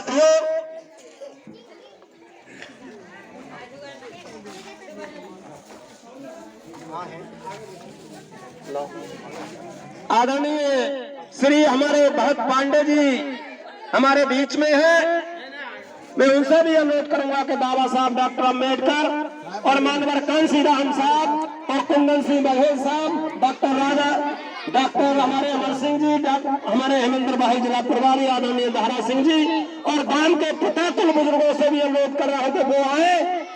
साथियों, आदरणीय श्री हमारे भरत पांडे जी हमारे बीच में है। मैं उनसे भी अनुरोध करूंगा कि बाबा साहब डॉक्टर अम्बेडकर और मानवर कांसी राम साहब और कुंदन सिंह बघेल साहब, डॉक्टर राजा, डॉक्टर हमारे अमर सिंह जी, हमारे हेमेंद्र भाई जिला प्रभारी आदरणीय धारा सिंह जी और गांव के पतातुल बुजुर्गों से भी अनुरोध कर रहे थे वो आए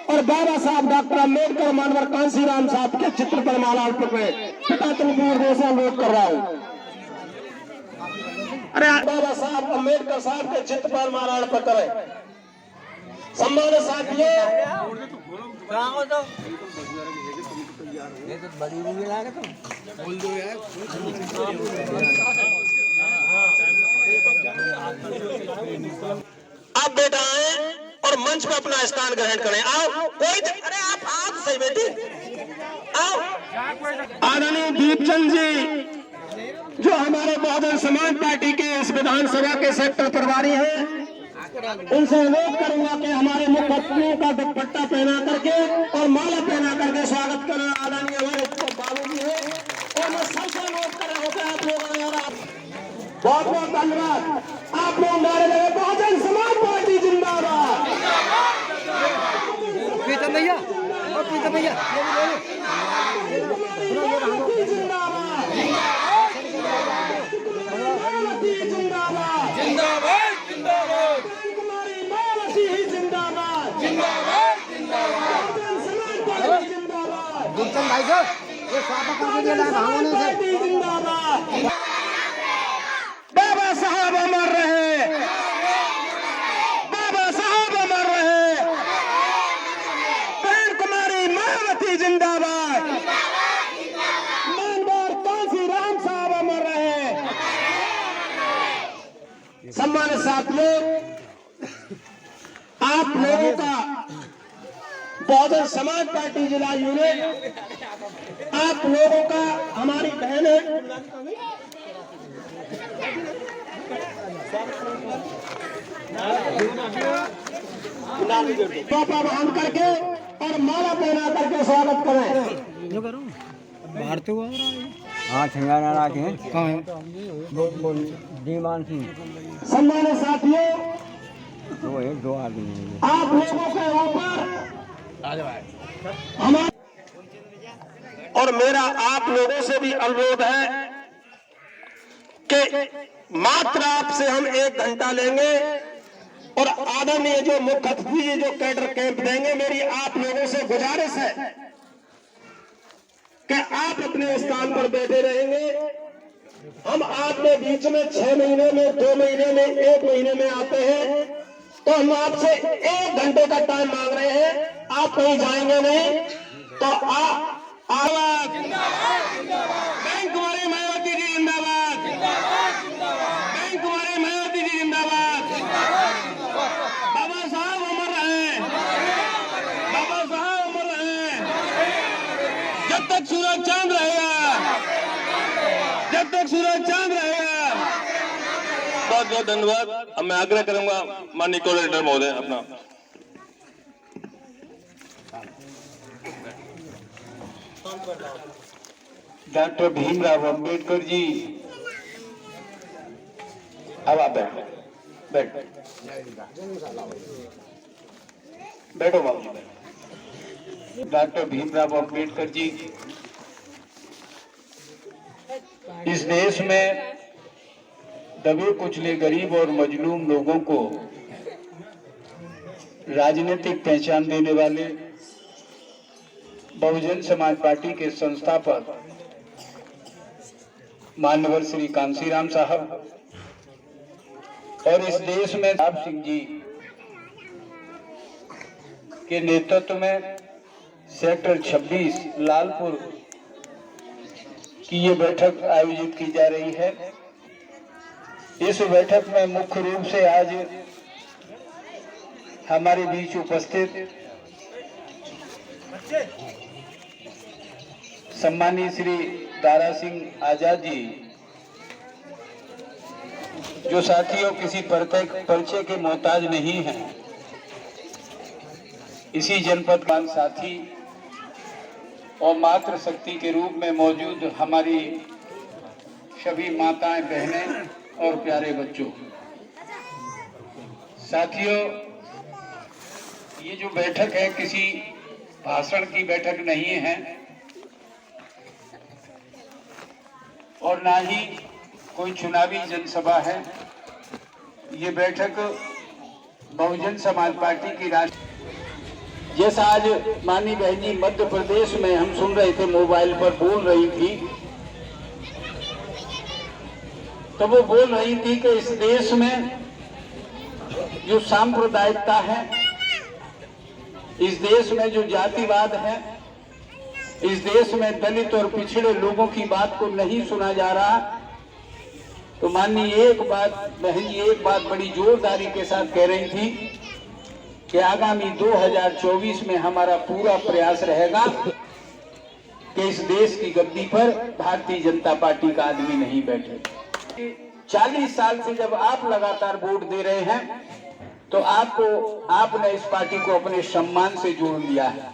और बाबा साहब डॉक्टर अम्बेडकर मानवर कांसी राम साहब के चित्र पर माला अर्पित में पतातुल बुजुर्गों से अनुरोध कर रहा हूँ। अरे बाबा साहब अम्बेडकर साहब के चित्र पर माला अर्पित करें। सम्मानित साथियों, ये तो बड़ी मूवी लागे तो बोल दो यार। आप बेटा आए और मंच पर अपना स्थान ग्रहण करें। आओ कोई, अरे आप सही बेटी आओ। आदरणीय दीपचंद जी जो हमारे बहुजन समाज पार्टी के इस विधानसभा के सेक्टर प्रभारी हैं, उनसे अनुरोध करूंगा कि हमारे मुख्य अतिथियों का दुपट्टा पहना करके और माला पहना करके स्वागत करना। आदरणीय हमारे बाबू जी है और मैं सबसे अनुरोध कर रहा हूँ कि आप लोग बहुत बहुत धन्यवाद। आप लोग नारे लगे बहुजन समाज पार्टी जिंदाबाद, प्रीतम भैया और प्रीतम भैया जिंदाबाद, जिंदाबाद, जिंदाबाद जिंदाबाद कुमारी मायावती जिंदाबाद, जिंदाबाद जिंदाबाद जिंदाबाद, गुलशन भाई जो ये स्वागत करके दिया है भावों से। जिंदाबाद। बाबा साहब अमर रहे, बाबा साहब अमर रहे, बहन कुमारी मायावती जिंदाबाद, मानवर कांसी राम साहब अमर रहे। सम्मानित साथियों, आप लोगों का बहुजन समाज पार्टी जिला यूनिट, आप लोगों का हमारी बहन है, पापा बांध करके और माला पहना करके स्वागत करें। जो करूं बाहर तो हुआ हाँ छिंगाना के कहाँ है दीमान सिंह। सम्मानित साथियों, वो है दो आदमी आप लोगों के ऊपर हमारा और मेरा आप लोगों से भी अनुरोध है कि मात्र आपसे हम 1 घंटा लेंगे और आदरणीय जो मुख्य अतिथि जो कैडर कैंप देंगे, मेरी आप लोगों से गुजारिश है कि आप अपने स्थान पर बैठे रहेंगे। हम आपके बीच में 6 महीने में, 2 महीने में, 1 महीने में आते हैं, तो हम आपसे 1 घंटे का टाइम मांग रहे हैं। आप कहीं जाएंगे नहीं तो आवाज बैंक कुमारी मायावती जी जिंदाबाद, बैंक कुमारी मायावती जी जिंदाबाद, बाबा साहब अमर रहे, बाबा साहब अमर रहे, जब तक सूरज चांद रहेगा, जब तक सूरज चांद रहेगा। बहुत बहुत धन्यवाद। अब मैं आग्रह करूंगा माननीय कोऑर्डिनेटर महोदय अपना डॉक्टर भीमराव अंबेडकर जी, अब आप बैठो, बैठो बाबू। डॉक्टर भीमराव अंबेडकर जी इस देश में दबे कुचले गरीब और मजलूम लोगों को राजनीतिक पहचान देने वाले बहुजन समाज पार्टी के संस्थापक मानवर श्री कांसीराम साहब और इस देश में प्रताप सिंह जी के नेतृत्व में सेक्टर 26 लालपुर की ये बैठक आयोजित की जा रही है। इस बैठक में मुख्य रूप से आज हमारे बीच उपस्थित सम्मानीय श्री दारा सिंह आजाद जी जो साथियों किसी परिचय के मोहताज नहीं हैं। इसी जनपद का साथी और मातृ शक्ति के रूप में मौजूद हमारी सभी माताएं, बहनें और प्यारे बच्चों, साथियों, ये जो बैठक है किसी भाषण की बैठक नहीं है और ना ही कोई चुनावी जनसभा है। ये बैठक बहुजन समाज पार्टी की जैसा आज माननीय बहन जी मध्य प्रदेश में हम सुन रहे थे, मोबाइल पर बोल रही थी, तो वो बोल रही थी कि इस देश में जो सांप्रदायिकता है, इस देश में जो जातिवाद है, इस देश में दलित और पिछड़े लोगों की बात को नहीं सुना जा रहा। तो माननीय एक बात बहन जी एक बात बड़ी जोरदारी के साथ कह रही थी कि आगामी 2024 में हमारा पूरा प्रयास रहेगा कि इस देश की गद्दी पर भारतीय जनता पार्टी का आदमी नहीं बैठे। 40 साल से जब आप लगातार वोट दे रहे हैं तो आपने इस पार्टी को अपने सम्मान से जोड़ लिया है।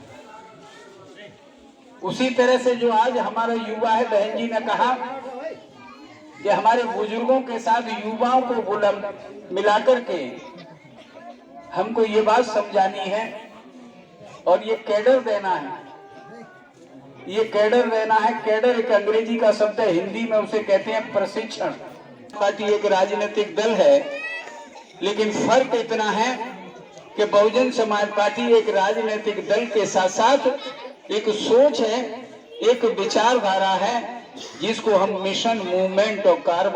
उसी तरह से जो आज हमारा युवा है, बहन जी ने कहा कि हमारे बुजुर्गों के साथ युवाओं को मिलाकर के हमको ये बात समझानी है और ये कैडर देना है। ये कैडर देना है। कैडर एक अंग्रेजी का शब्द है, हिंदी में उसे कहते हैं प्रशिक्षण। पार्टी एक राजनीतिक दल है, लेकिन फर्क इतना है कि बहुजन समाज पार्टी एक राजनीतिक दल के साथ साथ एक सोच है, एक विचारधारा है, जिसको हम मिशन, मूवमेंट और कार्य